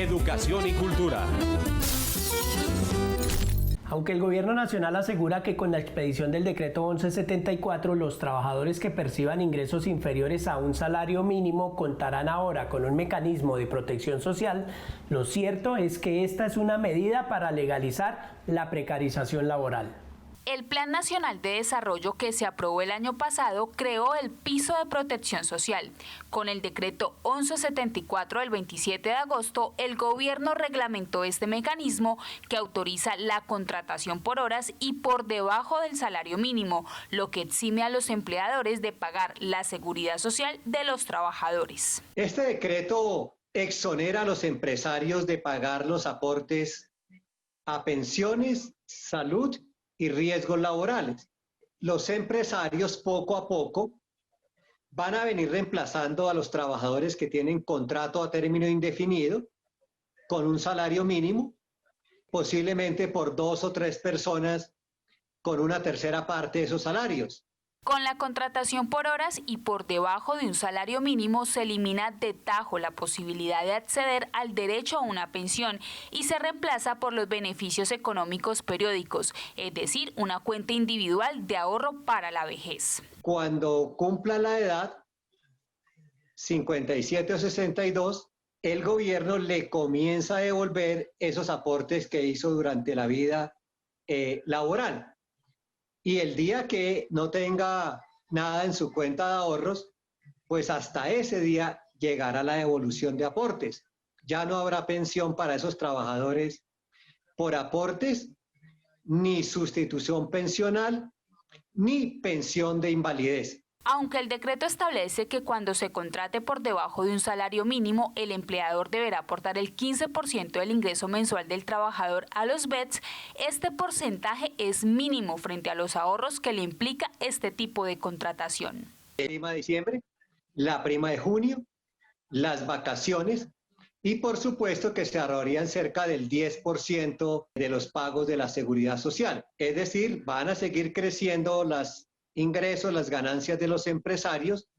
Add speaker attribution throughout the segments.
Speaker 1: educación y cultura.
Speaker 2: Aunque el Gobierno Nacional asegura que con la expedición del decreto 1174 los trabajadores que perciban ingresos inferiores a un salario mínimo contarán ahora con un mecanismo de protección social, lo cierto es que esta es una medida para legalizar la precarización laboral.
Speaker 3: El Plan Nacional de Desarrollo que se aprobó el año pasado creó el piso de protección social. Con el decreto 1174 del 27 de agosto, el gobierno reglamentó este mecanismo que autoriza la contratación por horas y por debajo del salario mínimo, lo que exime a los empleadores de pagar la seguridad social de los trabajadores.
Speaker 4: Este decreto exonera a los empresarios de pagar los aportes a pensiones, salud y riesgos laborales. Los empresarios poco a poco van a venir reemplazando a los trabajadores que tienen contrato a término indefinido con un salario mínimo, posiblemente por 2 o 3 personas con una tercera parte de esos salarios.
Speaker 3: Con la contratación por horas y por debajo de un salario mínimo se elimina de tajo la posibilidad de acceder al derecho a una pensión y se reemplaza por los beneficios económicos periódicos, es decir, una cuenta individual de ahorro para la vejez.
Speaker 4: Cuando cumpla la edad, 57 o 62, el gobierno le comienza a devolver esos aportes que hizo durante la vida laboral. Y el día que no tenga nada en su cuenta de ahorros, pues hasta ese día llegará la devolución de aportes. Ya no habrá pensión para esos trabajadores por aportes, ni sustitución pensional, ni pensión de invalidez.
Speaker 3: Aunque el decreto establece que cuando se contrate por debajo de un salario mínimo, el empleador deberá aportar el 15% del ingreso mensual del trabajador a los BEDS, este porcentaje es mínimo frente a los ahorros que le implica este tipo de contratación.
Speaker 4: La prima de diciembre, la prima de junio, las vacaciones y por supuesto que se ahorrarían cerca del 10% de los pagos de la seguridad social. Es decir, van a seguir creciendo los ingresos, las ganancias de los empresarios,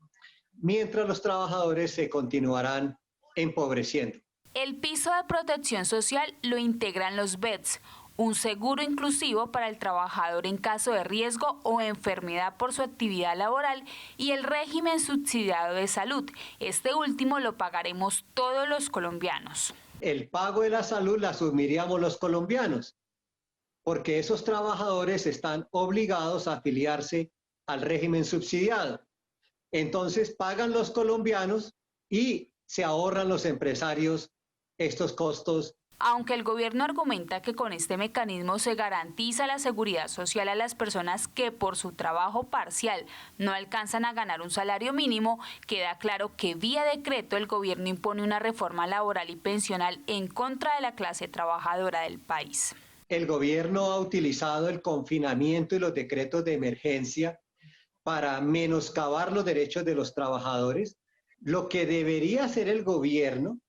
Speaker 4: mientras los trabajadores se continuarán empobreciendo.
Speaker 3: El piso de protección social lo integran los BEDS, un seguro inclusivo para el trabajador en caso de riesgo o enfermedad por su actividad laboral y el régimen subsidiado de salud. Este último lo pagaremos todos los colombianos.
Speaker 4: El pago de la salud la asumiríamos los colombianos, porque esos trabajadores están obligados a afiliarse al régimen subsidiado. Entonces pagan los colombianos y se ahorran los empresarios estos costos.
Speaker 3: Aunque el gobierno argumenta que con este mecanismo se garantiza la seguridad social a las personas que por su trabajo parcial no alcanzan a ganar un salario mínimo, queda claro que vía decreto el gobierno impone una reforma laboral y pensional en contra de la clase trabajadora del país.
Speaker 4: El gobierno ha utilizado el confinamiento y los decretos de emergencia para menoscabar los derechos de los trabajadores. Lo que debería hacer el gobierno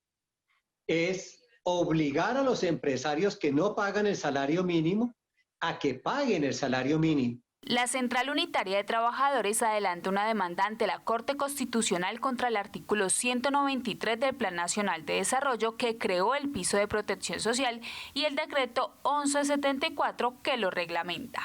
Speaker 4: es obligar a los empresarios que no pagan el salario mínimo a que paguen el salario mínimo.
Speaker 3: La Central Unitaria de Trabajadores adelanta una demanda ante la Corte Constitucional contra el artículo 193 del Plan Nacional de Desarrollo que creó el piso de protección social y el decreto 1174 que lo reglamenta.